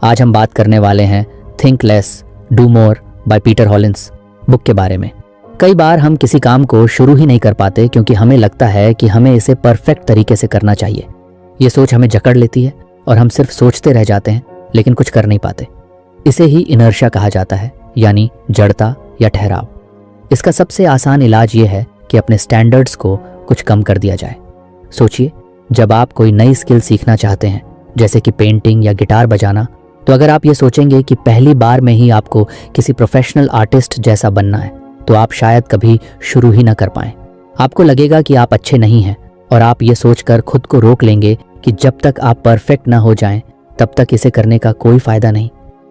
आज हम बात करने वाले हैं think less do more by Peter Hollins book के बारे में। कई बार हम किसी काम को शुरू ही नहीं कर पाते क्योंकि हमें लगता है कि हमें इसे परफेक्ट तरीके से करना चाहिए। ये सोच हमें जकड़ लेती है और हम सिर्फ सोचते रह जाते हैं लेकिन कुछ कर नहीं पाते। इसे ही इनर्शिया कहा जाता है, यानी जड़ता या ठहराव। इसका सबसे आसान इलाज ये है कि अपने स्टैंडर्ड्स को कुछ कम कर दिया जाए। सोचिए, जब आप कोई नई स्किल सीखना चाहते हैं, जैसे कि पेंटिंग या गिटार बजाना, तो अगर आप ये सोचेंगे कि पहली बार में ही आपको किसी प्रोफेशनल आर्टिस्ट जैसा बनना है, तो आप शायद कभी शुरू ही ना कर पाएं। आपको लगेगा कि आप अच्छे नहीं हैं और आप ये सोचकर खुद को रोक लेंगे कि जब तक आप परफेक्ट ना हो जाएं, तब तक इसे करने का कोई फायदा नहीं।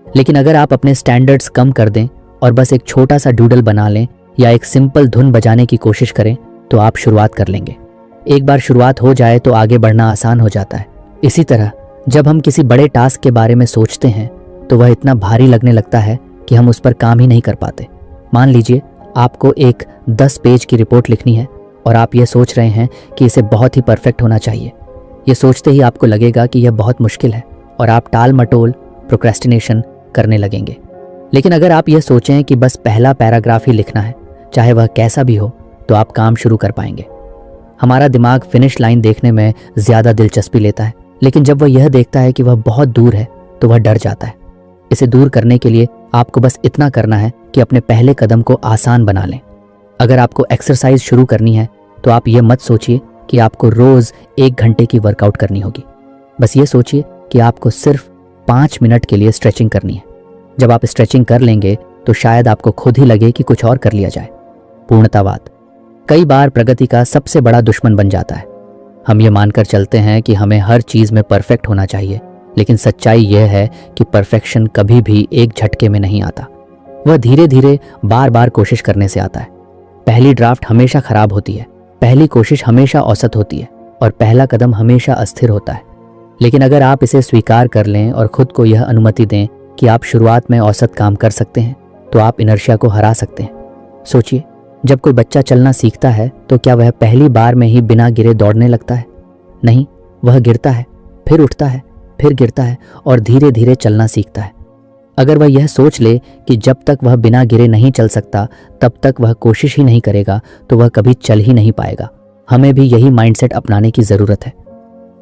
लेकिन अगर आप अपने स्टैंडर्ड्स कम कर दें और बस एक छोटा सा डूडल बना लें या एक सिंपल धुन बजाने की कोशिश करें, तो आप शुरुआत कर लेंगे। एक बार शुरुआत हो जाए तो आगे बढ़ना आसान हो जाता है। इसी तरह जब हम किसी बड़े टास्क के बारे में सोचते हैं तो वह इतना भारी लगने लगता है कि हम उस पर काम ही नहीं कर पाते। मान लीजिए आपको एक 10 पेज की रिपोर्ट लिखनी है और आप ये सोच रहे हैं कि इसे बहुत ही परफेक्ट होना चाहिए। ये सोचते ही आपको लगेगा कि यह बहुत मुश्किल है और आप टाल मटोल प्रोक्रेस्टिनेशन करने लगेंगे। लेकिन अगर आप यह सोचें कि बस पहला पैराग्राफ ही लिखना है, चाहे वह कैसा भी हो, तो आप काम शुरू कर पाएंगे। हमारा दिमाग फिनिश लाइन देखने में ज़्यादा दिलचस्पी लेता है, लेकिन जब वह यह देखता है कि वह बहुत दूर है तो वह डर जाता है। इसे दूर करने के लिए आपको बस इतना करना है कि अपने पहले कदम को आसान बना लें। अगर आपको एक्सरसाइज शुरू करनी है तो आप ये मत सोचिए कि आपको रोज़ 1 घंटे की वर्कआउट करनी होगी। बस ये सोचिए कि आपको सिर्फ 5 मिनट के लिए स्ट्रेचिंग करनी है। जब आप स्ट्रेचिंग कर लेंगे तो शायद आपको खुद ही लगे कि कुछ और कर लिया जाए। पूर्णतावाद कई बार प्रगति का सबसे बड़ा दुश्मन बन जाता है। हम ये मानकर चलते हैं कि हमें हर चीज़ में परफेक्ट होना चाहिए, लेकिन सच्चाई यह है कि परफेक्शन कभी भी एक झटके में नहीं आता। वह धीरे धीरे बार बार कोशिश करने से आता है। पहली ड्राफ्ट हमेशा खराब होती है, पहली कोशिश हमेशा औसत होती है और पहला कदम हमेशा अस्थिर होता है। लेकिन अगर आप इसे स्वीकार कर लें और खुद को यह अनुमति दें कि आप शुरुआत में औसत काम कर सकते हैं, तो आप इनर्शिया को हरा सकते हैं। सोचिए, जब कोई बच्चा चलना सीखता है तो क्या वह पहली बार में ही बिना गिरे दौड़ने लगता है? नहीं, वह गिरता है, फिर उठता है, फिर गिरता है और धीरे धीरे चलना सीखता है। अगर वह यह सोच ले कि जब तक वह बिना गिरे नहीं चल सकता तब तक वह कोशिश ही नहीं करेगा, तो वह कभी चल ही नहीं पाएगा। हमें भी यही माइंडसेट अपनाने की ज़रूरत है।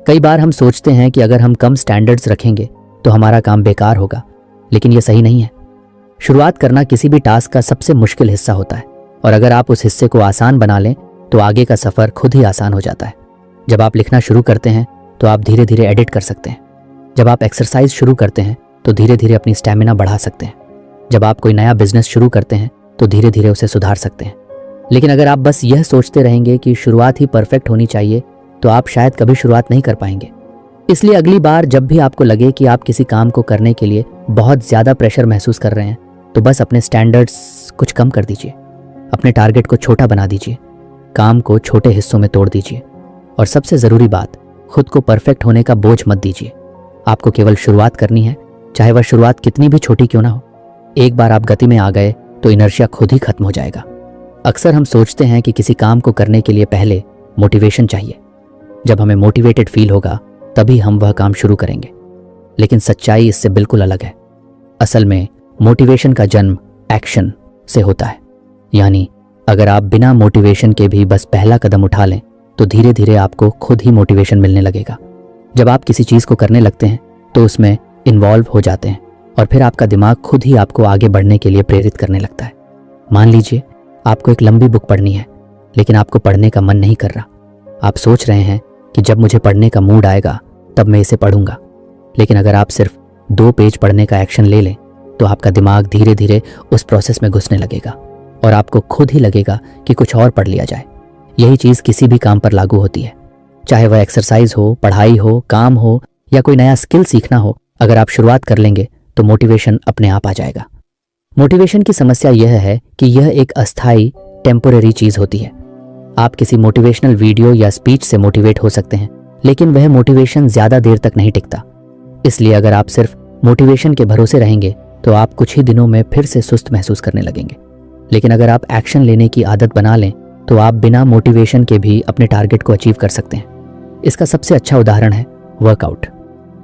कई बार हम सोचते हैं कि अगर हम कम स्टैंडर्ड्स रखेंगे तो हमारा काम बेकार होगा, लेकिन यह सही नहीं है। शुरुआत करना किसी भी टास्क का सबसे मुश्किल हिस्सा होता है और अगर आप उस हिस्से को आसान बना लें तो आगे का सफ़र खुद ही आसान हो जाता है। जब आप लिखना शुरू करते हैं तो आप धीरे धीरे एडिट कर सकते हैं। जब आप एक्सरसाइज शुरू करते हैं तो धीरे धीरे अपनी स्टैमिना बढ़ा सकते हैं। जब आप कोई नया बिजनेस शुरू करते हैं तो धीरे धीरे उसे सुधार सकते हैं। लेकिन अगर आप बस यह सोचते रहेंगे कि शुरुआत ही परफेक्ट होनी चाहिए, तो आप शायद कभी शुरुआत नहीं कर पाएंगे। इसलिए अगली बार जब भी आपको लगे कि आप किसी काम को करने के लिए बहुत ज़्यादा प्रेशर महसूस कर रहे हैं, तो बस अपने स्टैंडर्ड्स कुछ कम कर दीजिए। अपने टारगेट को छोटा बना दीजिए, काम को छोटे हिस्सों में तोड़ दीजिए और सबसे ज़रूरी बात, खुद को परफेक्ट होने का बोझ मत दीजिए। आपको केवल शुरुआत करनी है, चाहे वह शुरुआत कितनी भी छोटी क्यों ना हो। एक बार आप गति में आ गए तो इनर्शिया खुद ही खत्म हो जाएगा। अक्सर हम सोचते हैं कि किसी काम को करने के लिए पहले मोटिवेशन चाहिए। जब हमें मोटिवेटेड फील होगा तभी हम वह काम शुरू करेंगे, लेकिन सच्चाई इससे बिल्कुल अलग है। असल में मोटिवेशन का जन्म एक्शन से होता है। यानी अगर आप बिना मोटिवेशन के भी बस पहला कदम उठा लें तो धीरे धीरे आपको खुद ही मोटिवेशन मिलने लगेगा। जब आप किसी चीज़ को करने लगते हैं तो उसमें इन्वॉल्व हो जाते हैं और फिर आपका दिमाग खुद ही आपको आगे बढ़ने के लिए प्रेरित करने लगता है। मान लीजिए आपको एक लंबी बुक पढ़नी है, लेकिन आपको पढ़ने का मन नहीं कर रहा। आप सोच रहे हैं कि जब मुझे पढ़ने का मूड आएगा तब मैं इसे पढ़ूंगा। लेकिन अगर आप सिर्फ 2 पेज पढ़ने का एक्शन ले लें तो आपका दिमाग धीरे धीरे उस प्रोसेस में घुसने लगेगा और आपको खुद ही लगेगा कि कुछ और पढ़ लिया जाए। यही चीज़ किसी भी काम पर लागू होती है, चाहे वह एक्सरसाइज हो, पढ़ाई हो, काम हो या कोई नया स्किल सीखना हो। अगर आप शुरुआत कर लेंगे तो मोटिवेशन अपने आप आ जाएगा। मोटिवेशन की समस्या यह है कि यह एक अस्थायी टेम्पोररी चीज़ होती है। आप किसी मोटिवेशनल वीडियो या स्पीच से मोटिवेट हो सकते हैं, लेकिन वह मोटिवेशन ज़्यादा देर तक नहीं टिकता। इसलिए अगर आप सिर्फ मोटिवेशन के भरोसे रहेंगे तो आप कुछ ही दिनों में फिर से सुस्त महसूस करने लगेंगे। लेकिन अगर आप एक्शन लेने की आदत बना लें तो आप बिना मोटिवेशन के भी अपने टारगेट को अचीव कर सकते हैं। इसका सबसे अच्छा उदाहरण है वर्कआउट।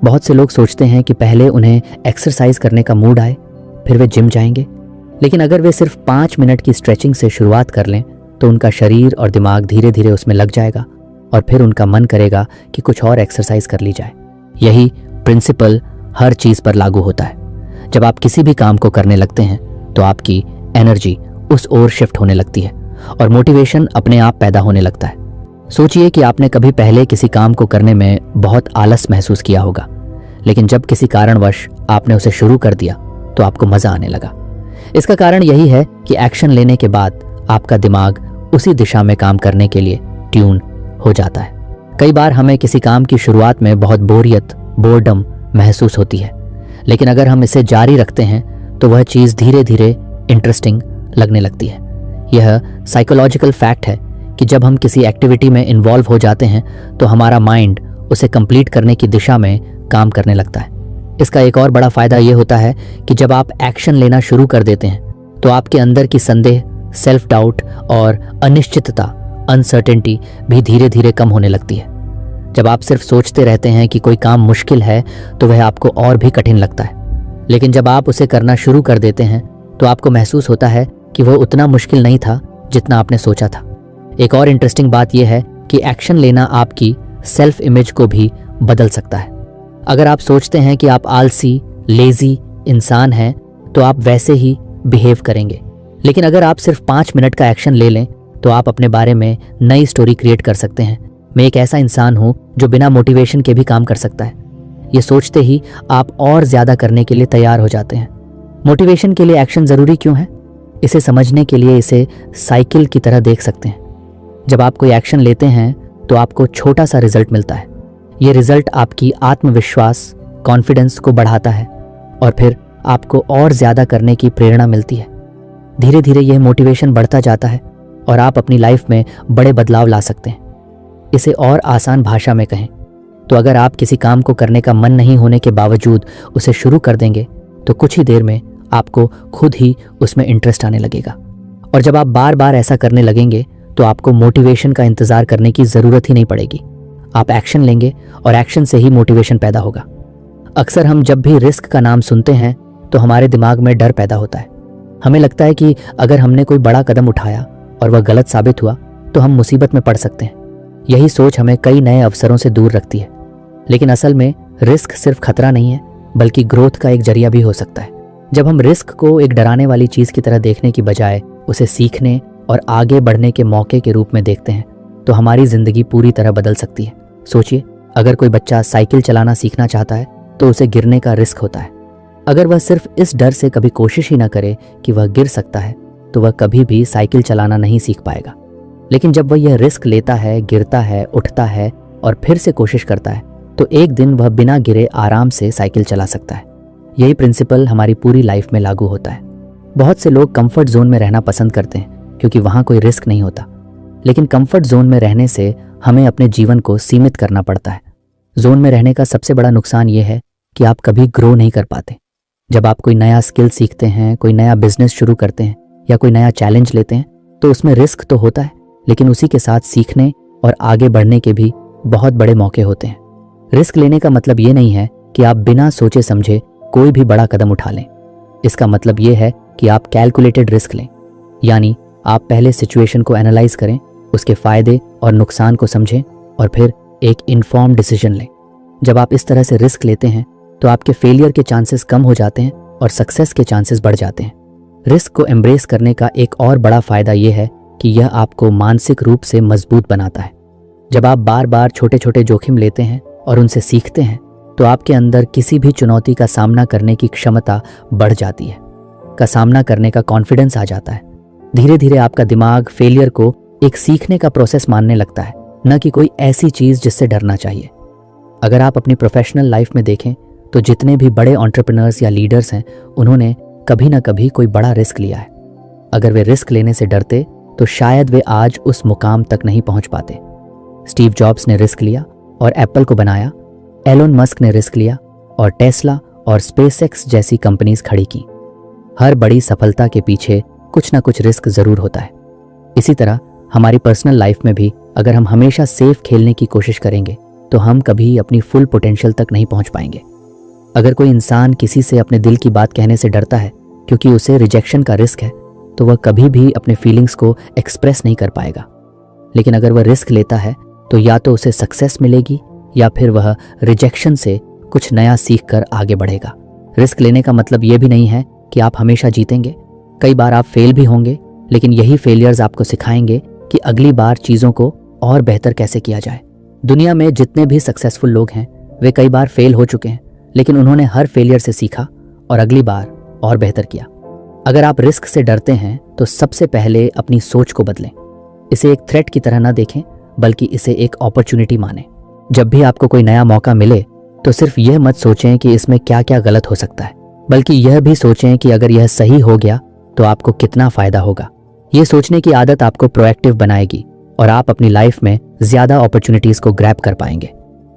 बहुत से लोग सोचते हैं कि पहले उन्हें एक्सरसाइज करने का मूड आए, फिर वे जिम जाएंगे। लेकिन अगर वे सिर्फ 5 मिनट की स्ट्रेचिंग से शुरुआत कर लें तो उनका शरीर और दिमाग धीरे धीरे उसमें लग जाएगा और फिर उनका मन करेगा कि कुछ और एक्सरसाइज कर ली जाए। यही प्रिंसिपल हर चीज पर लागू होता है। जब आप किसी भी काम को करने लगते हैं तो आपकी एनर्जी उस ओर शिफ्ट होने लगती है और मोटिवेशन अपने आप पैदा होने लगता है। सोचिए कि आपने कभी पहले किसी काम को करने में बहुत आलस महसूस किया होगा, लेकिन जब किसी कारणवश आपने उसे शुरू कर दिया तो आपको मजा आने लगा। इसका कारण यही है कि एक्शन लेने के बाद आपका दिमाग उसी दिशा में काम करने के लिए ट्यून हो जाता है। कई बार हमें किसी काम की शुरुआत में बहुत बोर्डम महसूस होती है, लेकिन अगर हम इसे जारी रखते हैं तो वह चीज़ धीरे धीरे इंटरेस्टिंग लगने लगती है। यह साइकोलॉजिकल फैक्ट है कि जब हम किसी एक्टिविटी में इन्वॉल्व हो जाते हैं तो हमारा माइंड उसे कंप्लीट करने की दिशा में काम करने लगता है। इसका एक और बड़ा फायदा यह होता है कि जब आप एक्शन लेना शुरू कर देते हैं तो आपके अंदर की संदेह, सेल्फ डाउट और अनिश्चितता, अनसर्टेनिटी भी धीरे धीरे कम होने लगती है। जब आप सिर्फ सोचते रहते हैं कि कोई काम मुश्किल है तो वह आपको और भी कठिन लगता है, लेकिन जब आप उसे करना शुरू कर देते हैं तो आपको महसूस होता है कि वह उतना मुश्किल नहीं था जितना आपने सोचा था। एक और इंटरेस्टिंग बात यह है कि एक्शन लेना आपकी सेल्फ इमेज को भी बदल सकता है। अगर आप सोचते हैं कि आप आलसी, लेजी इंसान हैं तो आप वैसे ही बिहेव करेंगे, लेकिन अगर आप सिर्फ 5 मिनट का एक्शन ले लें तो आप अपने बारे में नई स्टोरी क्रिएट कर सकते हैं। मैं एक ऐसा इंसान हूं जो बिना मोटिवेशन के भी काम कर सकता है। ये सोचते ही आप और ज्यादा करने के लिए तैयार हो जाते हैं। मोटिवेशन के लिए एक्शन जरूरी क्यों है? इसे समझने के लिए इसे साइकिल की तरह देख सकते हैं। जब आप कोई एक्शन लेते हैं तो आपको छोटा सा रिजल्ट मिलता है। ये रिजल्ट आपकी आत्मविश्वास, कॉन्फिडेंस को बढ़ाता है और फिर आपको और ज्यादा करने की प्रेरणा मिलती है। धीरे धीरे यह मोटिवेशन बढ़ता जाता है और आप अपनी लाइफ में बड़े बदलाव ला सकते हैं। इसे और आसान भाषा में कहें तो अगर आप किसी काम को करने का मन नहीं होने के बावजूद उसे शुरू कर देंगे तो कुछ ही देर में आपको खुद ही उसमें इंटरेस्ट आने लगेगा। और जब आप बार बार ऐसा करने लगेंगे तो आपको मोटिवेशन का इंतजार करने की जरूरत ही नहीं पड़ेगी। आप एक्शन लेंगे और एक्शन से ही मोटिवेशन पैदा होगा। अक्सर हम जब भी रिस्क का नाम सुनते हैं तो हमारे दिमाग में डर पैदा होता है। हमें लगता है कि अगर हमने कोई बड़ा कदम उठाया और वह गलत साबित हुआ तो हम मुसीबत में पड़ सकते हैं। यही सोच हमें कई नए अवसरों से दूर रखती है। लेकिन असल में रिस्क सिर्फ खतरा नहीं है, बल्कि ग्रोथ का एक जरिया भी हो सकता है। जब हम रिस्क को एक डराने वाली चीज की तरह देखने की बजाय उसे सीखने और आगे बढ़ने के मौके के रूप में देखते हैं तो हमारी जिंदगी पूरी तरह बदल सकती है। सोचिए, अगर कोई बच्चा साइकिल चलाना सीखना चाहता है तो उसे गिरने का रिस्क होता है। अगर वह सिर्फ इस डर से कभी कोशिश ही ना करे कि वह गिर सकता है तो वह कभी भी साइकिल चलाना नहीं सीख पाएगा। लेकिन जब वह यह रिस्क लेता है, गिरता है, उठता है और फिर से कोशिश करता है तो एक दिन वह बिना गिरे आराम से साइकिल चला सकता है। यही प्रिंसिपल हमारी पूरी लाइफ में लागू होता है। बहुत से लोग कंफर्ट जोन में रहना पसंद करते हैं क्योंकि वहां कोई रिस्क नहीं होता, लेकिन कंफर्ट जोन में रहने से हमें अपने जीवन को सीमित करना पड़ता है। जोन में रहने का सबसे बड़ा नुकसान यह है कि आप कभी ग्रो नहीं कर पाते। जब आप कोई नया स्किल सीखते हैं, कोई नया बिजनेस शुरू करते हैं या कोई नया चैलेंज लेते हैं तो उसमें रिस्क तो होता है, लेकिन उसी के साथ सीखने और आगे बढ़ने के भी बहुत बड़े मौके होते हैं। रिस्क लेने का मतलब ये नहीं है कि आप बिना सोचे समझे कोई भी बड़ा कदम उठा लें। इसका मतलब ये है कि आप कैलकुलेटेड रिस्क लें, यानी आप पहले सिचुएशन को एनालाइज करें, उसके फायदे और नुकसान को समझें और फिर एक इन्फॉर्म्ड डिसीजन लें। जब आप इस तरह से रिस्क लेते हैं तो आपके फेलियर के चांसेस कम हो जाते हैं और सक्सेस के चांसेस बढ़ जाते हैं। रिस्क को एम्ब्रेस करने का एक और बड़ा फायदा यह है कि यह आपको मानसिक रूप से मजबूत बनाता है। जब आप बार बार छोटे छोटे जोखिम लेते हैं और उनसे सीखते हैं तो आपके अंदर किसी भी चुनौती का सामना करने की क्षमता बढ़ जाती है, का सामना करने का कॉन्फिडेंस आ जाता है। धीरे धीरे आपका दिमाग फेलियर को एक सीखने का प्रोसेस मानने लगता है, न कि कोई ऐसी चीज जिससे डरना चाहिए। अगर आप अपनी प्रोफेशनल लाइफ में देखें तो जितने भी बड़े एंटरप्रेन्योर्स या लीडर्स हैं उन्होंने कभी ना कभी कोई बड़ा रिस्क लिया है। अगर वे रिस्क लेने से डरते तो शायद वे आज उस मुकाम तक नहीं पहुंच पाते। स्टीव जॉब्स ने रिस्क लिया और एप्पल को बनाया। एलोन मस्क ने रिस्क लिया और टेस्ला और स्पेसएक्स जैसी कंपनीज खड़ी की। हर बड़ी सफलता के पीछे कुछ ना कुछ रिस्क जरूर होता है। इसी तरह हमारी पर्सनल लाइफ में भी अगर हम हमेशा सेफ खेलने की कोशिश करेंगे तो हम कभी अपनी फुल पोटेंशियल तक नहीं पहुंच पाएंगे। अगर कोई इंसान किसी से अपने दिल की बात कहने से डरता है क्योंकि उसे रिजेक्शन का रिस्क है, तो वह कभी भी अपने फीलिंग्स को एक्सप्रेस नहीं कर पाएगा। लेकिन अगर वह रिस्क लेता है तो या तो उसे सक्सेस मिलेगी या फिर वह रिजेक्शन से कुछ नया सीख कर आगे बढ़ेगा। रिस्क लेने का मतलब ये भी नहीं है कि आप हमेशा जीतेंगे। कई बार आप फेल भी होंगे, लेकिन यही फेलियर्स आपको सिखाएंगे कि अगली बार चीज़ों को और बेहतर कैसे किया जाए। दुनिया में जितने भी सक्सेसफुल लोग हैं वे कई बार फेल हो चुके हैं, लेकिन उन्होंने हर फेलियर से सीखा और अगली बार और बेहतर किया। अगर आप रिस्क से डरते हैं तो सबसे पहले अपनी सोच को बदलें। इसे एक थ्रेट की तरह न देखें, बल्कि इसे एक अपॉर्चुनिटी मानें। जब भी आपको कोई नया मौका मिले तो सिर्फ यह मत सोचें कि इसमें क्या क्या गलत हो सकता है, बल्कि यह भी सोचें कि अगर यह सही हो गया तो आपको कितना फायदा होगा। ये सोचने की आदत आपको प्रोएक्टिव बनाएगी और आप अपनी लाइफ में ज्यादा अपॉर्चुनिटीज को ग्रैब कर पाएंगे।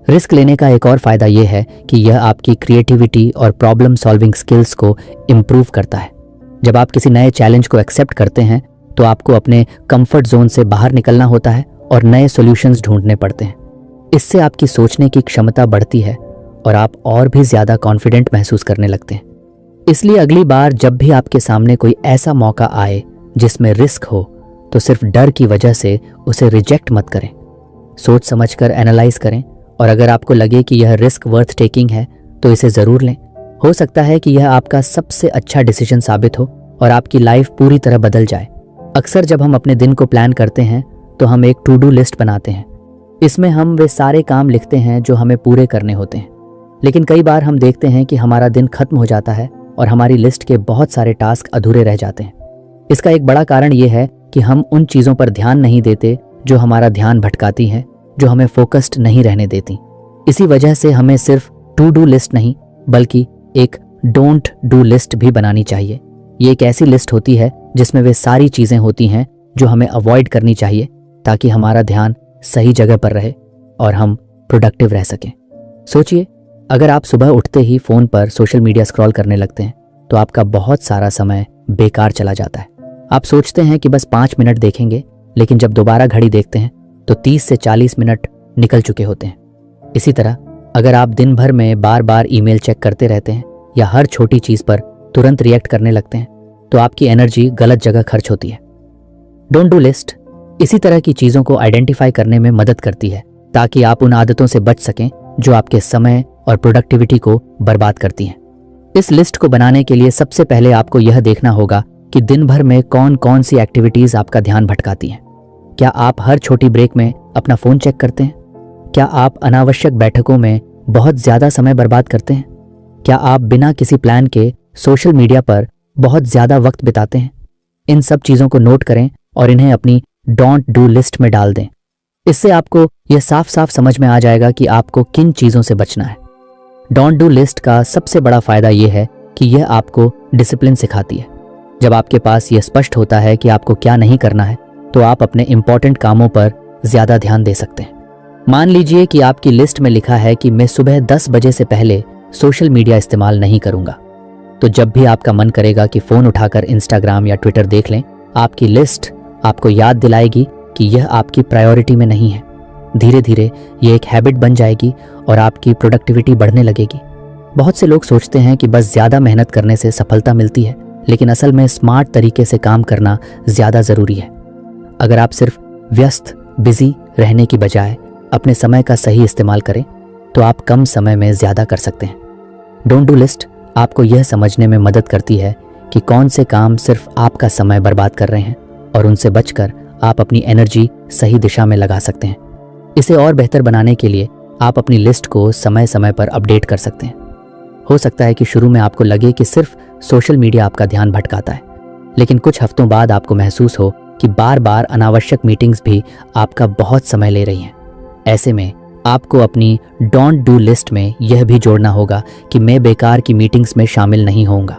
रिस्क लेने का एक और फायदा यह है कि यह आपकी क्रिएटिविटी और प्रॉब्लम सॉल्विंग स्किल्स को इम्प्रूव करता है। जब आप किसी नए चैलेंज को एक्सेप्ट करते हैं तो आपको अपने कंफर्ट जोन से बाहर निकलना होता है और नए सॉल्यूशंस ढूंढने पड़ते हैं। इससे आपकी सोचने की क्षमता बढ़ती है और आप और भी ज्यादा कॉन्फिडेंट महसूस करने लगते हैं। इसलिए अगली बार जब भी आपके सामने कोई ऐसा मौका आए जिसमें रिस्क हो, तो सिर्फ डर की वजह से उसे रिजेक्ट मत करें। सोच समझकर एनालाइज करें और अगर आपको लगे कि यह रिस्क वर्थ टेकिंग है तो इसे ज़रूर लें। हो सकता है कि यह आपका सबसे अच्छा डिसीजन साबित हो और आपकी लाइफ पूरी तरह बदल जाए। अक्सर जब हम अपने दिन को प्लान करते हैं तो हम एक टू डू लिस्ट बनाते हैं। इसमें हम वे सारे काम लिखते हैं जो हमें पूरे करने होते हैं। लेकिन कई बार हम देखते हैं कि हमारा दिन खत्म हो जाता है और हमारी लिस्ट के बहुत सारे टास्क अधूरे रह जाते हैं। इसका एक बड़ा कारण यह है कि हम उन चीज़ों पर ध्यान नहीं देते जो हमारा ध्यान भटकाती हैं, जो हमें फोकस्ड नहीं रहने देती। इसी वजह से हमें सिर्फ टू डू लिस्ट नहीं बल्कि एक डोंट डू लिस्ट भी बनानी चाहिए। ये एक ऐसी लिस्ट होती है जिसमें वे सारी चीज़ें होती हैं जो हमें अवॉइड करनी चाहिए ताकि हमारा ध्यान सही जगह पर रहे और हम प्रोडक्टिव रह सकें। सोचिए, अगर आप सुबह उठते ही फ़ोन पर सोशल मीडिया स्क्रॉल करने लगते हैं तो आपका बहुत सारा समय बेकार चला जाता है। आप सोचते हैं कि बस 5 मिनट देखेंगे, लेकिन जब दोबारा घड़ी देखते हैं तो 30 से 40 मिनट निकल चुके होते हैं। इसी तरह अगर आप दिन भर में बार बार ईमेल चेक करते रहते हैं या हर छोटी चीज़ पर तुरंत रिएक्ट करने लगते हैं तो आपकी एनर्जी गलत जगह खर्च होती है। डोंट डू लिस्ट इसी तरह की चीज़ों को आइडेंटिफाई करने में मदद करती है ताकि आप उन आदतों से बच सकें जो आपके समय और प्रोडक्टिविटी को बर्बाद करती हैं। इस लिस्ट को बनाने के लिए सबसे पहले आपको यह देखना होगा कि दिन भर में कौन कौन सी एक्टिविटीज़ आपका ध्यान भटकाती हैं। क्या आप हर छोटी ब्रेक में अपना फ़ोन चेक करते हैं? क्या आप अनावश्यक बैठकों में बहुत ज़्यादा समय बर्बाद करते हैं? क्या आप बिना किसी प्लान के सोशल मीडिया पर बहुत ज़्यादा वक्त बिताते हैं? इन सब चीज़ों को नोट करें और इन्हें अपनी डोंट डू लिस्ट में डाल दें। इससे आपको यह साफ साफ समझ में आ जाएगा कि आपको किन चीज़ों से बचना है। डोंट डू लिस्ट का सबसे बड़ा फायदा यह है कि यह आपको डिसिप्लिन सिखाती है। जब आपके पास यह स्पष्ट होता है कि आपको क्या नहीं करना है तो आप अपने इंपॉर्टेंट कामों पर ज़्यादा ध्यान दे सकते हैं। मान लीजिए कि आपकी लिस्ट में लिखा है कि मैं सुबह 10 बजे से पहले सोशल मीडिया इस्तेमाल नहीं करूंगा, तो जब भी आपका मन करेगा कि फ़ोन उठाकर इंस्टाग्राम या ट्विटर देख लें, आपकी लिस्ट आपको याद दिलाएगी कि यह आपकी प्रायोरिटी में नहीं है। धीरे धीरे ये एक हैबिट बन जाएगी और आपकी प्रोडक्टिविटी बढ़ने लगेगी। बहुत से लोग सोचते हैं कि बस ज़्यादा मेहनत करने से सफलता मिलती है, लेकिन असल में स्मार्ट तरीके से काम करना ज़्यादा ज़रूरी है। अगर आप सिर्फ व्यस्त बिजी रहने की बजाय अपने समय का सही इस्तेमाल करें तो आप कम समय में ज़्यादा कर सकते हैं। डोंट डू लिस्ट आपको यह समझने में मदद करती है कि कौन से काम सिर्फ आपका समय बर्बाद कर रहे हैं और उनसे बचकर आप अपनी एनर्जी सही दिशा में लगा सकते हैं। इसे और बेहतर बनाने के लिए आप अपनी लिस्ट को समय समय पर अपडेट कर सकते हैं। हो सकता है कि शुरू में आपको लगे कि सिर्फ सोशल मीडिया आपका ध्यान भटकाता है, लेकिन कुछ हफ्तों बाद आपको महसूस हो कि बार बार अनावश्यक मीटिंग्स भी आपका बहुत समय ले रही हैं। ऐसे में आपको अपनी डोंट डू लिस्ट में यह भी जोड़ना होगा कि मैं बेकार की मीटिंग्स में शामिल नहीं होऊंगा।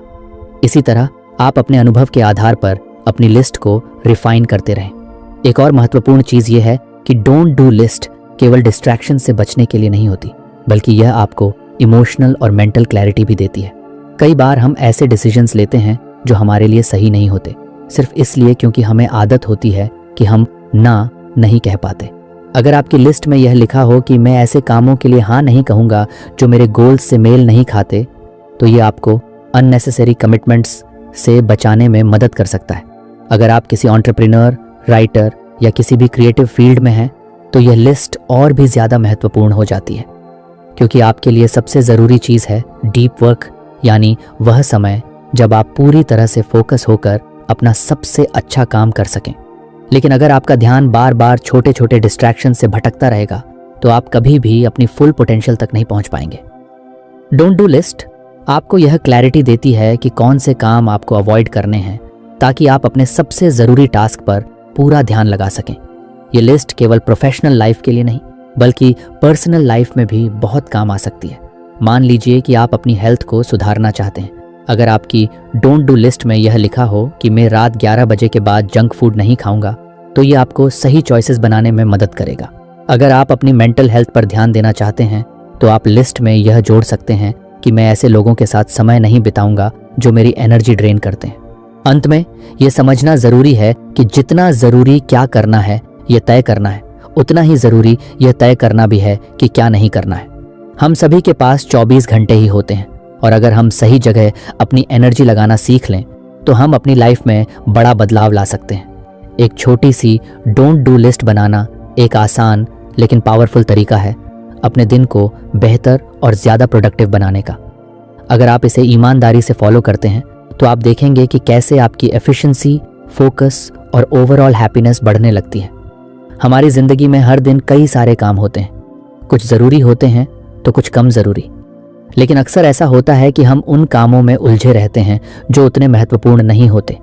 इसी तरह आप अपने अनुभव के आधार पर अपनी लिस्ट को रिफाइन करते रहें। एक और महत्वपूर्ण चीज़ यह है कि डोंट डू लिस्ट केवल डिस्ट्रैक्शन से बचने के लिए नहीं होती, बल्कि यह आपको इमोशनल और मेंटल क्लैरिटी भी देती है। कई बार हम ऐसे डिसीजंस लेते हैं जो हमारे लिए सही नहीं होते, सिर्फ इसलिए क्योंकि हमें आदत होती है कि हम ना नहीं कह पाते। अगर आपकी लिस्ट में यह लिखा हो कि मैं ऐसे कामों के लिए हाँ नहीं कहूँगा जो मेरे गोल्स से मेल नहीं खाते, तो ये आपको अननेसेसरी कमिटमेंट्स से बचाने में मदद कर सकता है। अगर आप किसी एंटरप्रेन्योर, राइटर या किसी भी क्रिएटिव फील्ड में हैं, तो यह लिस्ट और भी ज़्यादा महत्वपूर्ण हो जाती है, क्योंकि आपके लिए सबसे ज़रूरी चीज़ है डीप वर्क, यानी वह समय जब आप पूरी तरह से फोकस होकर अपना सबसे अच्छा काम कर सकें। लेकिन अगर आपका ध्यान बार बार छोटे छोटे डिस्ट्रैक्शन से भटकता रहेगा, तो आप कभी भी अपनी फुल पोटेंशियल तक नहीं पहुंच पाएंगे। डोंट डू लिस्ट आपको यह क्लैरिटी देती है कि कौन से काम आपको अवॉइड करने हैं, ताकि आप अपने सबसे ज़रूरी टास्क पर पूरा ध्यान लगा सकें। ये लिस्ट केवल प्रोफेशनल लाइफ के लिए नहीं, बल्कि पर्सनल लाइफ में भी बहुत काम आ सकती है। मान लीजिए कि आप अपनी हेल्थ को सुधारना चाहते हैं। अगर आपकी डोंट डू लिस्ट में यह लिखा हो कि मैं रात 11 बजे के बाद जंक फूड नहीं खाऊंगा, तो ये आपको सही चॉइसेस बनाने में मदद करेगा। अगर आप अपनी मेंटल हेल्थ पर ध्यान देना चाहते हैं, तो आप लिस्ट में यह जोड़ सकते हैं कि मैं ऐसे लोगों के साथ समय नहीं बिताऊंगा जो मेरी एनर्जी ड्रेन करते हैं। अंत में यह समझना ज़रूरी है कि जितना ज़रूरी क्या करना है यह तय करना है, उतना ही ज़रूरी यह तय करना भी है कि क्या नहीं करना है। हम सभी के पास 24 घंटे ही होते हैं, और अगर हम सही जगह अपनी एनर्जी लगाना सीख लें, तो हम अपनी लाइफ में बड़ा बदलाव ला सकते हैं। एक छोटी सी डोंट डू लिस्ट बनाना एक आसान लेकिन पावरफुल तरीका है अपने दिन को बेहतर और ज़्यादा प्रोडक्टिव बनाने का। अगर आप इसे ईमानदारी से फॉलो करते हैं, तो आप देखेंगे कि कैसे आपकी एफिशिएंसी, फोकस और ओवरऑल हैप्पीनेस बढ़ने लगती है। हमारी ज़िंदगी में हर दिन कई सारे काम होते हैं, कुछ ज़रूरी होते हैं तो कुछ कम ज़रूरी, लेकिन अक्सर ऐसा होता है कि हम उन कामों में उलझे रहते हैं जो उतने महत्वपूर्ण नहीं होते,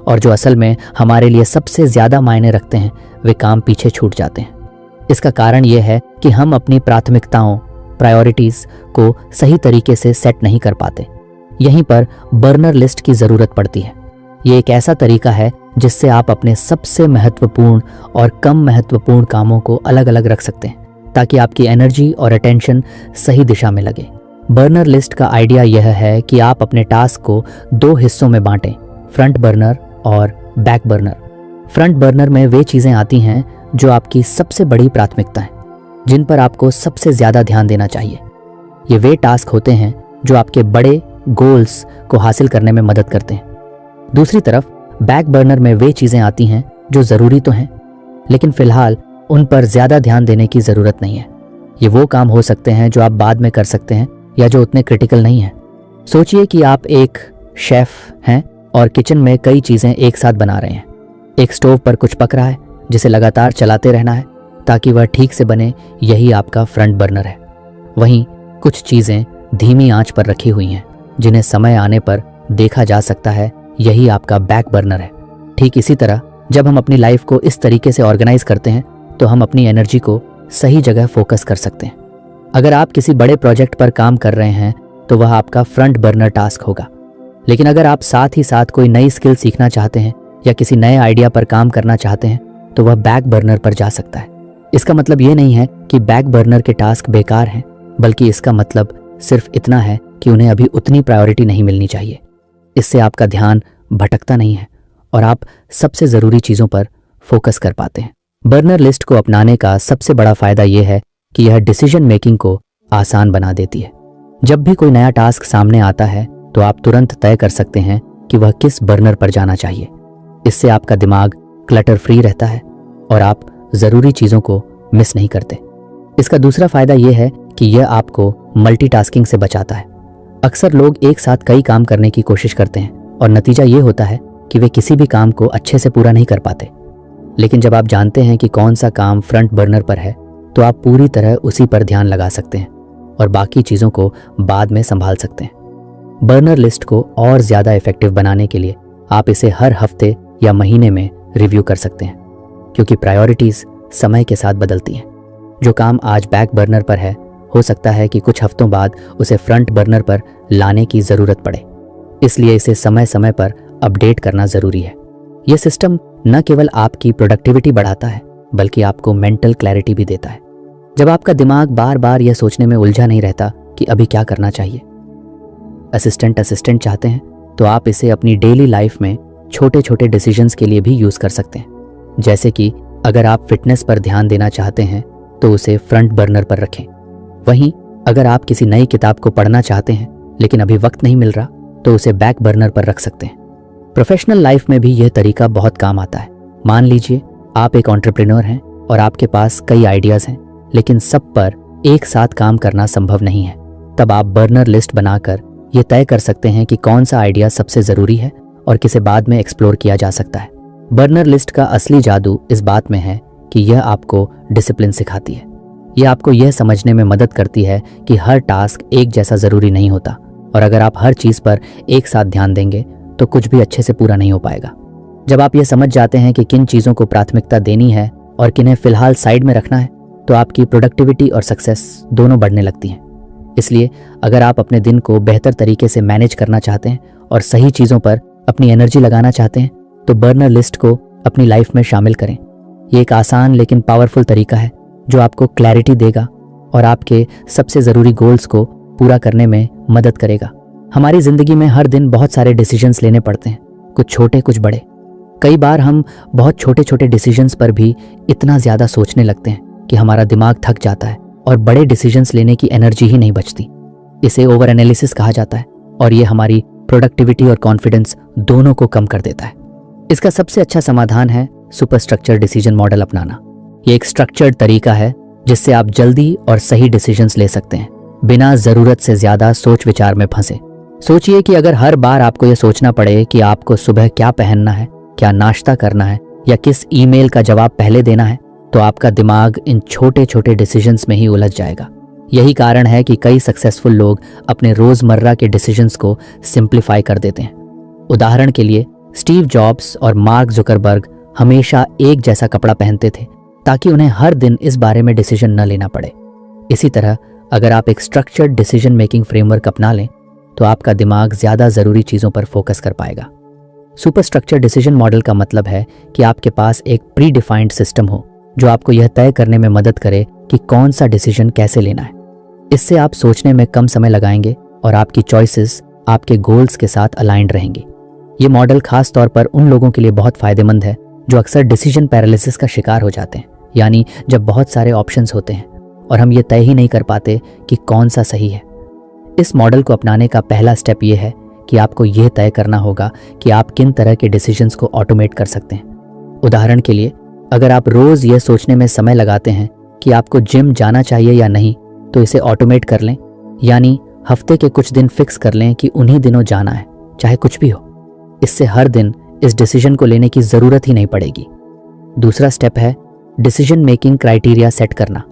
और जो असल में हमारे लिए सबसे ज़्यादा मायने रखते हैं वे काम पीछे छूट जाते हैं। इसका कारण यह है कि हम अपनी प्राथमिकताओं, प्रायोरिटीज़ को सही तरीके से सेट नहीं कर पाते। यहीं पर बर्नर लिस्ट की ज़रूरत पड़ती है। ये एक ऐसा तरीका है जिससे आप अपने सबसे महत्वपूर्ण और कम महत्वपूर्ण कामों को अलग अलग रख सकते हैं, ताकि आपकी एनर्जी और अटेंशन सही दिशा में लगे। बर्नर लिस्ट का आइडिया यह है कि आप अपने टास्क को 2 हिस्सों में बांटें, फ्रंट बर्नर और बैक बर्नर। फ्रंट बर्नर में वे चीज़ें आती हैं जो आपकी सबसे बड़ी प्राथमिकता हैं, जिन पर आपको सबसे ज़्यादा ध्यान देना चाहिए। ये वे टास्क होते हैं जो आपके बड़े गोल्स को हासिल करने में मदद करते हैं। दूसरी तरफ बैक बर्नर में वे चीज़ें आती हैं जो ज़रूरी तो हैं, लेकिन फ़िलहाल उन पर ज़्यादा ध्यान देने की ज़रूरत नहीं है। ये वो काम हो सकते हैं जो आप बाद में कर सकते हैं या जो उतने क्रिटिकल नहीं हैं। सोचिए कि आप एक शेफ़ हैं और किचन में कई चीज़ें एक साथ बना रहे हैं। एक स्टोव पर कुछ पक रहा है जिसे लगातार चलाते रहना है ताकि वह ठीक से बने, यही आपका फ्रंट बर्नर है। वहीं कुछ चीज़ें धीमी आंच पर रखी हुई हैं जिन्हें समय आने पर देखा जा सकता है, यही आपका बैक बर्नर है। ठीक इसी तरह जब हम अपनी लाइफ को इस तरीके से ऑर्गेनाइज करते हैं, तो हम अपनी एनर्जी को सही जगह फोकस कर सकते हैं। अगर आप किसी बड़े प्रोजेक्ट पर काम कर रहे हैं, तो वह आपका फ्रंट बर्नर टास्क होगा। लेकिन अगर आप साथ ही साथ कोई नई स्किल सीखना चाहते हैं या किसी नए आइडिया पर काम करना चाहते हैं, तो वह बैक बर्नर पर जा सकता है। इसका मतलब ये नहीं है कि बैक बर्नर के टास्क बेकार हैं, बल्कि इसका मतलब सिर्फ इतना है कि उन्हें अभी उतनी प्रायोरिटी नहीं मिलनी चाहिए। इससे आपका ध्यान भटकता नहीं है और आप सबसे ज़रूरी चीज़ों पर फोकस कर पाते हैं। बर्नर लिस्ट को अपनाने का सबसे बड़ा फ़ायदा यह है कि यह डिसीजन मेकिंग को आसान बना देती है। जब भी कोई नया टास्क सामने आता है, तो आप तुरंत तय कर सकते हैं कि वह किस बर्नर पर जाना चाहिए। इससे आपका दिमाग क्लटर फ्री रहता है और आप ज़रूरी चीज़ों को मिस नहीं करते। इसका दूसरा फ़ायदा यह है कि यह आपको मल्टीटास्किंग से बचाता है। अक्सर लोग एक साथ कई काम करने की कोशिश करते हैं और नतीजा ये होता है कि वे किसी भी काम को अच्छे से पूरा नहीं कर पाते। लेकिन जब आप जानते हैं कि कौन सा काम फ्रंट बर्नर पर है, तो आप पूरी तरह उसी पर ध्यान लगा सकते हैं और बाकी चीज़ों को बाद में संभाल सकते हैं। बर्नर लिस्ट को और ज़्यादा इफेक्टिव बनाने के लिए आप इसे हर हफ्ते या महीने में रिव्यू कर सकते हैं, क्योंकि प्रायोरिटीज़ समय के साथ बदलती हैं। जो काम आज बैक बर्नर पर है, हो सकता है कि कुछ हफ्तों बाद उसे फ्रंट बर्नर पर लाने की ज़रूरत पड़े। इसलिए इसे समय समय पर अपडेट करना ज़रूरी है। यह सिस्टम न केवल आपकी प्रोडक्टिविटी बढ़ाता है, बल्कि आपको मेंटल क्लैरिटी भी देता है। जब आपका दिमाग बार बार यह सोचने में उलझा नहीं रहता कि अभी क्या करना चाहिए। असिस्टेंट चाहते हैं तो आप इसे अपनी डेली लाइफ में छोटे छोटे डिसीजंस के लिए भी यूज़ कर सकते हैं, जैसे कि अगर आप फिटनेस पर ध्यान देना चाहते हैं तो उसे फ्रंट बर्नर पर रखें। वहीं अगर आप किसी नई किताब को पढ़ना चाहते हैं लेकिन अभी वक्त नहीं मिल रहा तो उसे बैक बर्नर पर रख सकते हैं। प्रोफेशनल लाइफ में भी यह तरीका बहुत काम आता है। मान लीजिए आप एक एंटरप्रेन्योर हैं और आपके पास कई आइडियाज हैं, लेकिन सब पर एक साथ काम करना संभव नहीं है। तब आप बर्नर लिस्ट बनाकर ये तय कर सकते हैं कि कौन सा आइडिया सबसे ज़रूरी है और किसे बाद में एक्सप्लोर किया जा सकता है। बर्नर लिस्ट का असली जादू इस बात में है कि यह आपको डिसिप्लिन सिखाती है। यह आपको यह समझने में मदद करती है कि हर टास्क एक जैसा ज़रूरी नहीं होता, और अगर आप हर चीज़ पर एक साथ ध्यान देंगे तो कुछ भी अच्छे से पूरा नहीं हो पाएगा। जब आप ये समझ जाते हैं कि किन चीज़ों को प्राथमिकता देनी है और किन्हें फिलहाल साइड में रखना है, तो आपकी प्रोडक्टिविटी और सक्सेस दोनों बढ़ने लगती हैं। इसलिए अगर आप अपने दिन को बेहतर तरीके से मैनेज करना चाहते हैं और सही चीज़ों पर अपनी एनर्जी लगाना चाहते हैं तो बर्नर लिस्ट को अपनी लाइफ में शामिल करें। ये एक आसान लेकिन पावरफुल तरीका है जो आपको क्लैरिटी देगा और आपके सबसे ज़रूरी गोल्स को पूरा करने में मदद करेगा। हमारी ज़िंदगी में हर दिन बहुत सारे डिसीजंस लेने पड़ते हैं, कुछ छोटे कुछ बड़े। कई बार हम बहुत छोटे छोटे डिसीजंस पर भी इतना ज़्यादा सोचने लगते हैं कि हमारा दिमाग थक जाता है और बड़े डिसीजंस लेने की एनर्जी ही नहीं बचती। इसे ओवर एनालिसिस कहा जाता है और ये हमारी प्रोडक्टिविटी और कॉन्फिडेंस दोनों को कम कर देता है। इसका सबसे अच्छा समाधान है सुपर स्ट्रक्चर डिसीजन मॉडल अपनाना। ये एक स्ट्रक्चर्ड तरीका है जिससे आप जल्दी और सही डिसीजंस ले सकते हैं बिना ज़रूरत से ज़्यादा सोच विचार में फंसे। सोचिए कि अगर हर बार आपको यह सोचना पड़े कि आपको सुबह क्या पहनना है, क्या नाश्ता करना है या किस ईमेल का जवाब पहले देना है, तो आपका दिमाग इन छोटे छोटे डिसीजंस में ही उलझ जाएगा। यही कारण है कि कई सक्सेसफुल लोग अपने रोज़मर्रा के डिसीजंस को सिंप्लीफाई कर देते हैं। उदाहरण के लिए स्टीव जॉब्स और मार्क जुकरबर्ग हमेशा एक जैसा कपड़ा पहनते थे ताकि उन्हें हर दिन इस बारे में डिसीजन न लेना पड़े। इसी तरह अगर आप एक स्ट्रक्चर्ड डिसीजन मेकिंग फ्रेमवर्क अपना लें तो आपका दिमाग ज़्यादा ज़रूरी चीज़ों पर फोकस कर पाएगा। सुपर स्ट्रक्चर डिसीजन मॉडल का मतलब है कि आपके पास एक प्री डिफाइंड सिस्टम हो जो आपको यह तय करने में मदद करे कि कौन सा डिसीजन कैसे लेना है। इससे आप सोचने में कम समय लगाएंगे और आपकी चॉइसेस आपके गोल्स के साथ अलाइंड रहेंगी। ये मॉडल खास तौर पर उन लोगों के लिए बहुत फायदेमंद है जो अक्सर डिसीजन पैरालिसिस का शिकार हो जाते हैं, यानी जब बहुत सारे ऑप्शंस होते हैं और हम ये तय ही नहीं कर पाते कि कौन सा सही है। इस मॉडल को अपनाने का पहला स्टेप ये है कि आपको यह तय करना होगा कि आप किन तरह के डिसीजंस को ऑटोमेट कर सकते हैं। उदाहरण के लिए अगर आप रोज़ यह सोचने में समय लगाते हैं कि आपको जिम जाना चाहिए या नहीं, तो इसे ऑटोमेट कर लें, यानी हफ्ते के कुछ दिन फिक्स कर लें कि उन्हीं दिनों जाना है, चाहे कुछ भी हो। इससे हर दिन इस डिसीजन को लेने की ज़रूरत ही नहीं पड़ेगी। दूसरा स्टेप है डिसीजन मेकिंग क्राइटेरिया सेट करना,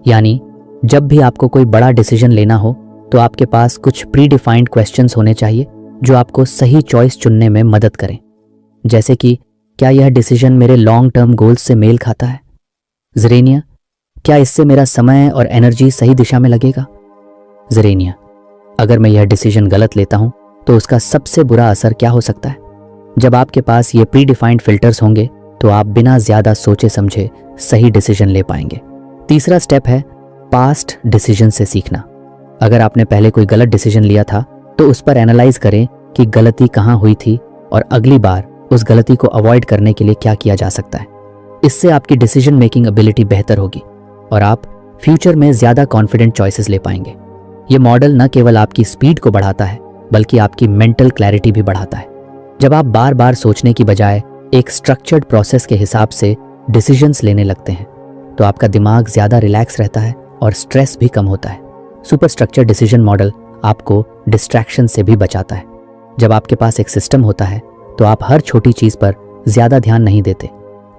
यानी जब भी आपको कोई बड़ा डिसीजन लेना हो तो आपके पास कुछ प्री डिफाइंड क्वेश्चंस होने चाहिए जो आपको सही चॉइस चुनने में मदद करें। जैसे कि क्या यह डिसीजन मेरे लॉन्ग टर्म गोल्स से मेल खाता है? ज़ेरेनिया, क्या इससे मेरा समय और एनर्जी सही दिशा में लगेगा? ज़ेरेनिया, अगर मैं यह डिसीजन गलत लेता हूं तो उसका सबसे बुरा असर क्या हो सकता है? जब आपके पास ये प्री डिफाइंड फिल्टर्स होंगे तो आप बिना ज़्यादा सोचे समझे सही डिसीजन ले पाएंगे। तीसरा स्टेप है पास्ट डिसीजन से सीखना। अगर आपने पहले कोई गलत डिसीजन लिया था तो उस पर एनालाइज करें कि गलती कहाँ हुई थी और अगली बार उस गलती को अवॉइड करने के लिए क्या किया जा सकता है। इससे आपकी डिसीजन मेकिंग एबिलिटी बेहतर होगी और आप फ्यूचर में ज़्यादा कॉन्फिडेंट चॉइसेस ले पाएंगे। ये मॉडल न केवल आपकी स्पीड को बढ़ाता है बल्कि आपकी मेंटल क्लैरिटी भी बढ़ाता है। जब आप बार बार सोचने की बजाय एक स्ट्रक्चर्ड प्रोसेस के हिसाब से डिसीजंस लेने लगते हैं तो आपका दिमाग ज़्यादा रिलैक्स रहता है और स्ट्रेस भी कम होता है। सुपर स्ट्रक्चर डिसीजन मॉडल आपको डिस्ट्रैक्शन से भी बचाता है। जब आपके पास एक सिस्टम होता है तो आप हर छोटी चीज़ पर ज़्यादा ध्यान नहीं देते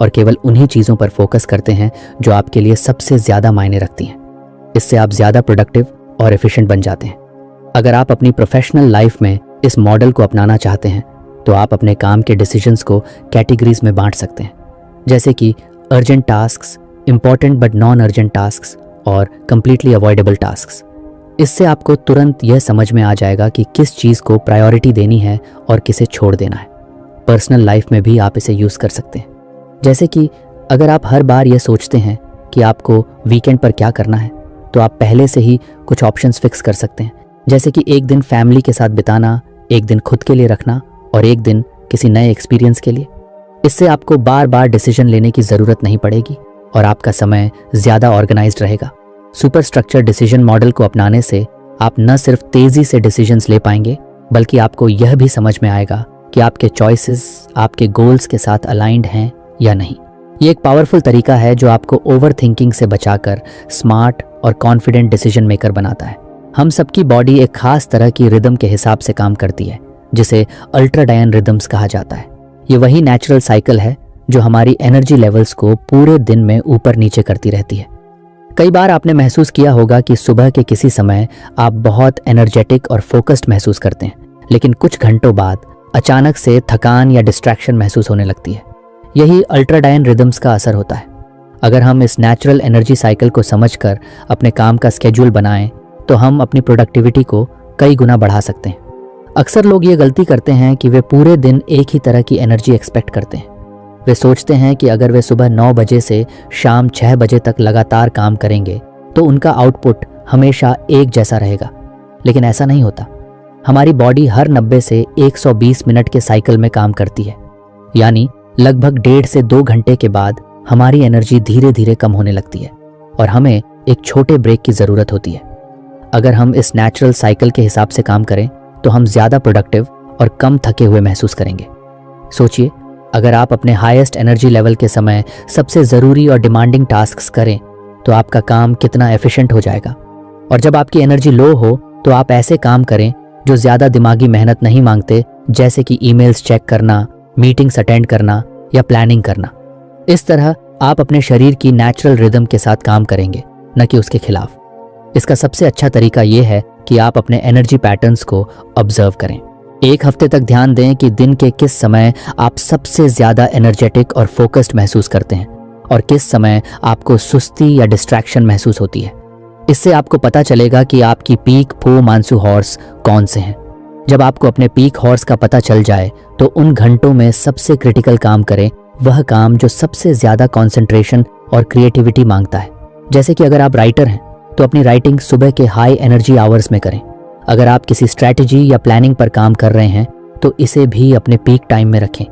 और केवल उन्हीं चीज़ों पर फोकस करते हैं जो आपके लिए सबसे ज़्यादा मायने रखती हैं। इससे आप ज़्यादा प्रोडक्टिव और एफिशिएंट बन जाते हैं। अगर आप अपनी प्रोफेशनल लाइफ में इस मॉडल को अपनाना चाहते हैं तो आप अपने काम के डिसीजंस को कैटेगरीज में बांट सकते हैं, जैसे कि urgent tasks, important but non urgent tasks और कंप्लीटली अवॉइडेबल टास्क्स। इससे आपको तुरंत यह समझ में आ जाएगा कि किस चीज़ को प्रायोरिटी देनी है और किसे छोड़ देना है। पर्सनल लाइफ में भी आप इसे यूज़ कर सकते हैं। जैसे कि अगर आप हर बार यह सोचते हैं कि आपको वीकेंड पर क्या करना है तो आप पहले से ही कुछ ऑप्शंस फिक्स कर सकते हैं, जैसे कि एक दिन फैमिली के साथ बिताना, एक दिन खुद के लिए रखना और एक दिन किसी नए एक्सपीरियंस के लिए। इससे आपको बार बार डिसीजन लेने की ज़रूरत नहीं पड़ेगी और आपका समय ज़्यादा ऑर्गेनाइज्ड रहेगा। सुपर स्ट्रक्चर डिसीजन मॉडल को अपनाने से आप न सिर्फ तेज़ी से डिसीजंस ले पाएंगे, बल्कि आपको यह भी समझ में आएगा कि आपके चॉइसेस आपके गोल्स के साथ अलाइंड हैं या नहीं। ये एक पावरफुल तरीका है जो आपको ओवर थिंकिंग से बचाकर स्मार्ट और कॉन्फिडेंट डिसीजन मेकर बनाता है। हम सबकी बॉडी एक खास तरह की रिदम के हिसाब से काम करती है, जिसे अल्ट्राडायन रिदम्स कहा जाता है। ये वही नेचुरल साइकिल है जो हमारी एनर्जी लेवल्स को पूरे दिन में ऊपर नीचे करती रहती है। कई बार आपने महसूस किया होगा कि सुबह के किसी समय आप बहुत एनर्जेटिक और फोकस्ड महसूस करते हैं, लेकिन कुछ घंटों बाद अचानक से थकान या डिस्ट्रैक्शन महसूस होने लगती है। यही अल्ट्राडायन रिदम्स का असर होता है। अगर हम इस नेचुरल एनर्जी साइकिल को समझकर अपने काम का स्केड्यूल बनाएं, तो हम अपनी प्रोडक्टिविटी को कई गुना बढ़ा सकते हैं। अक्सर लोग ये गलती करते हैं कि वे पूरे दिन एक ही तरह की एनर्जी एक्सपेक्ट करते हैं। वे सोचते हैं कि अगर वे सुबह 9 बजे से शाम 6 बजे तक लगातार काम करेंगे तो उनका आउटपुट हमेशा एक जैसा रहेगा, लेकिन ऐसा नहीं होता। हमारी बॉडी हर 90 से 120 मिनट के साइकिल में काम करती है, यानी लगभग 1.5 से 2 घंटे के बाद हमारी एनर्जी धीरे धीरे कम होने लगती है और हमें एक छोटे ब्रेक की ज़रूरत होती है। अगर हम इस नेचुरल साइकिल के हिसाब से काम करें तो हम ज़्यादा प्रोडक्टिव और कम थके हुए महसूस करेंगे। सोचिए, अगर आप अपने हाईएस्ट एनर्जी लेवल के समय सबसे ज़रूरी और डिमांडिंग टास्क्स करें तो आपका काम कितना एफिशिएंट हो जाएगा। और जब आपकी एनर्जी लो हो तो आप ऐसे काम करें जो ज़्यादा दिमागी मेहनत नहीं मांगते, जैसे कि ईमेल्स चेक करना, मीटिंग्स अटेंड करना या प्लानिंग करना। इस तरह आप अपने शरीर की नेचुरल रिदम के साथ काम करेंगे, न कि उसके खिलाफ। इसका सबसे अच्छा तरीका यह है कि आप अपने एनर्जी पैटर्न्स को ऑब्जर्व करें। एक हफ्ते तक ध्यान दें कि दिन के किस समय आप सबसे ज़्यादा एनर्जेटिक और फोकस्ड महसूस करते हैं और किस समय आपको सुस्ती या डिस्ट्रैक्शन महसूस होती है। इससे आपको पता चलेगा कि आपकी पीक फो मानसू हॉर्स कौन से हैं। जब आपको अपने पीक हॉर्स का पता चल जाए तो उन घंटों में सबसे क्रिटिकल काम करें, वह काम जो सबसे ज़्यादा कॉन्सेंट्रेशन और क्रिएटिविटी मांगता है। जैसे कि अगर आप राइटर हैं तो अपनी राइटिंग सुबह के हाई एनर्जी आवर्स में करें। अगर आप किसी स्ट्रैटेजी या प्लानिंग पर काम कर रहे हैं तो इसे भी अपने पीक टाइम में रखें।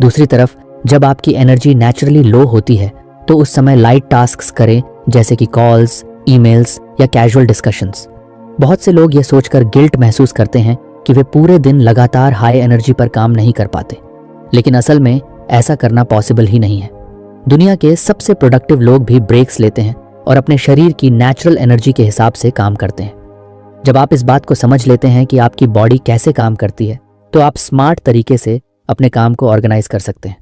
दूसरी तरफ जब आपकी एनर्जी नेचुरली लो होती है तो उस समय लाइट टास्क्स करें, जैसे कि कॉल्स, ईमेल्स या कैजुअल डिस्कशंस। बहुत से लोग ये सोचकर गिल्ट महसूस करते हैं कि वे पूरे दिन लगातार हाई एनर्जी पर काम नहीं कर पाते, लेकिन असल में ऐसा करना पॉसिबल ही नहीं है। दुनिया के सबसे प्रोडक्टिव लोग भी ब्रेक्स लेते हैं और अपने शरीर की नेचुरल एनर्जी के हिसाब से काम करते हैं। जब आप इस बात को समझ लेते हैं कि आपकी बॉडी कैसे काम करती है, तो आप स्मार्ट तरीके से अपने काम को ऑर्गेनाइज कर सकते हैं।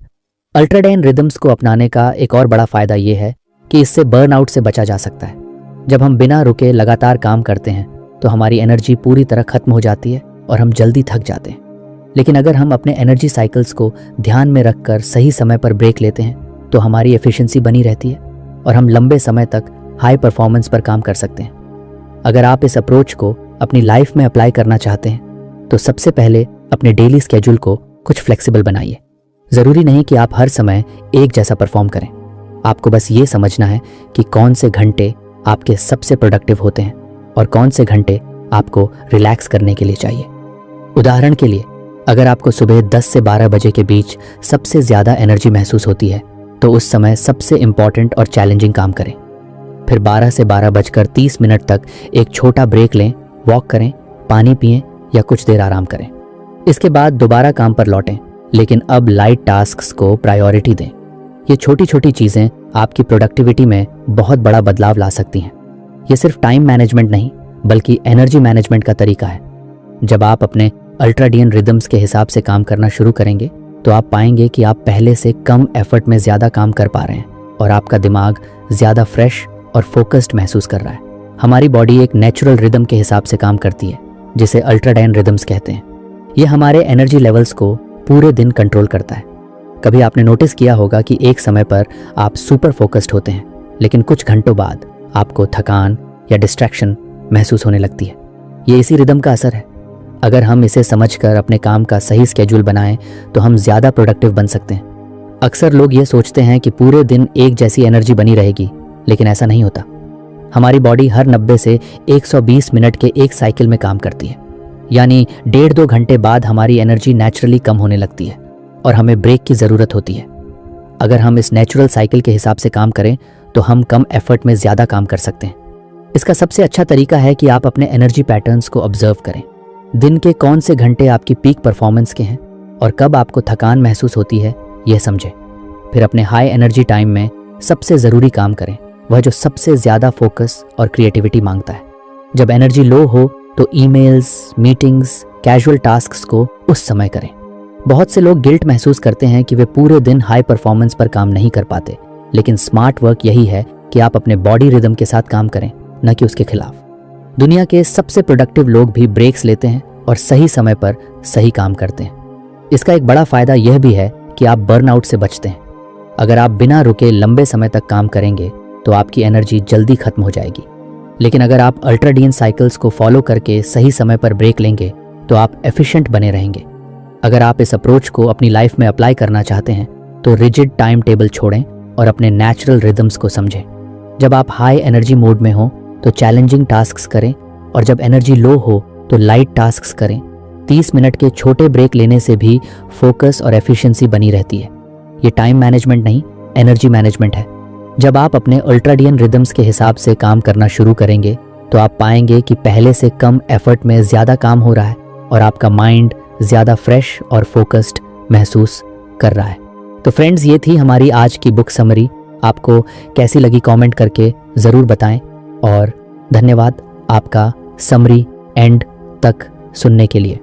अल्ट्राडायन रिदम्स को अपनाने का एक और बड़ा फायदा यह है कि इससे बर्नआउट से बचा जा सकता है। जब हम बिना रुके लगातार काम करते हैं तो हमारी एनर्जी पूरी तरह खत्म हो जाती है और हम जल्दी थक जाते हैं। लेकिन अगर हम अपने एनर्जी साइकिल्स को ध्यान में रखकर सही समय पर ब्रेक लेते हैं तो हमारी एफिशिएंसी बनी रहती है और हम लंबे समय तक हाई परफॉर्मेंस पर काम कर सकते हैं। अगर आप इस अप्रोच को अपनी लाइफ में अप्लाई करना चाहते हैं तो सबसे पहले अपने डेली स्केड्यूल को कुछ फ्लेक्सिबल बनाइए। ज़रूरी नहीं कि आप हर समय एक जैसा परफॉर्म करें। आपको बस ये समझना है कि कौन से घंटे आपके सबसे प्रोडक्टिव होते हैं और कौन से घंटे आपको रिलैक्स करने के लिए चाहिए। उदाहरण के लिए, अगर आपको सुबह 10 से 12 बजे के बीच सबसे ज़्यादा एनर्जी महसूस होती है तो उस समय सबसे इम्पॉर्टेंट और चैलेंजिंग काम करें। फिर 12 से 12:30 तक एक छोटा ब्रेक लें, वॉक करें, पानी पिएं या कुछ देर आराम करें। इसके बाद दोबारा काम पर लौटें, लेकिन अब लाइट टास्क्स को प्रायोरिटी दें। ये छोटी छोटी चीज़ें आपकी प्रोडक्टिविटी में बहुत बड़ा बदलाव ला सकती हैं। ये सिर्फ टाइम मैनेजमेंट नहीं, बल्कि एनर्जी मैनेजमेंट का तरीका है। जब आप अपने अल्ट्राडायन रिदम्स के हिसाब से काम करना शुरू करेंगे तो आप पाएंगे कि आप पहले से कम एफर्ट में ज़्यादा काम कर पा रहे हैं और आपका दिमाग ज़्यादा फ्रेश और फोकस्ड महसूस कर रहा है। हमारी बॉडी एक नेचुरल रिदम के हिसाब से काम करती है, जिसे अल्ट्राडायन रिदम्स कहते हैं। ये हमारे एनर्जी लेवल्स को पूरे दिन कंट्रोल करता है। कभी आपने नोटिस किया होगा कि एक समय पर आप सुपर फोकस्ड होते हैं, लेकिन कुछ घंटों बाद आपको थकान या डिस्ट्रैक्शन महसूस होने लगती है। ये इसी रिदम का असर है। अगर हम इसे समझकर अपने काम का सही स्केड्यूल बनाएं तो हम ज़्यादा प्रोडक्टिव बन सकते हैं। अक्सर लोग ये सोचते हैं कि पूरे दिन एक जैसी एनर्जी बनी रहेगी, लेकिन ऐसा नहीं होता। हमारी बॉडी हर 90 से 120 मिनट के एक साइकिल में काम करती है, यानी 1.5-2 घंटे बाद हमारी एनर्जी नेचुरली कम होने लगती है और हमें ब्रेक की ज़रूरत होती है। अगर हम इस नेचुरल साइकिल के हिसाब से काम करें तो हम कम एफर्ट में ज़्यादा काम कर सकते हैं। इसका सबसे अच्छा तरीका है कि आप अपने एनर्जी पैटर्न्स को ऑब्जर्व करें। दिन के कौन से घंटे आपकी पीक परफॉर्मेंस के हैं और कब आपको थकान महसूस होती है, यह समझें। फिर अपने हाई एनर्जी टाइम में सबसे ज़रूरी काम करें, वह जो सबसे ज़्यादा फोकस और क्रिएटिविटी मांगता है। जब एनर्जी लो हो तो ईमेल्स, मीटिंग्स, कैजुअल टास्क्स को उस समय करें। बहुत से लोग गिल्ट महसूस करते हैं कि वे पूरे दिन हाई परफॉर्मेंस पर काम नहीं कर पाते, लेकिन स्मार्ट वर्क यही है कि आप अपने बॉडी रिदम के साथ काम करें, न कि उसके खिलाफ। दुनिया के सबसे प्रोडक्टिव लोग भी ब्रेक्स लेते हैं और सही समय पर सही काम करते हैं। इसका एक बड़ा फायदा यह भी है कि आप बर्नआउट से बचते हैं। अगर आप बिना रुके लंबे समय तक काम करेंगे तो आपकी एनर्जी जल्दी खत्म हो जाएगी, लेकिन अगर आप अल्ट्राडियन साइकिल्स को फॉलो करके सही समय पर ब्रेक लेंगे तो आप एफिशिएंट बने रहेंगे। अगर आप इस अप्रोच को अपनी लाइफ में अप्लाई करना चाहते हैं तो रिजिड टाइम टेबल छोड़ें और अपने नेचुरल रिदम्स को समझें। जब आप हाई एनर्जी मोड में हो तो चैलेंजिंग टास्क्स करें और जब एनर्जी लो हो तो लाइट टास्क्स करें। 30 मिनट के छोटे ब्रेक लेने से भी फोकस और एफिशिएंसी बनी रहती है। ये टाइम मैनेजमेंट नहीं, एनर्जी मैनेजमेंट है। जब आप अपने अल्ट्राडियन रिदम्स के हिसाब से काम करना शुरू करेंगे तो आप पाएंगे कि पहले से कम एफर्ट में ज़्यादा काम हो रहा है और आपका माइंड ज़्यादा फ्रेश और फोकस्ड महसूस कर रहा है। तो फ्रेंड्स, ये थी हमारी आज की बुक समरी। आपको कैसी लगी कमेंट करके ज़रूर बताएं और धन्यवाद आपका समरी एंड तक सुनने के लिए।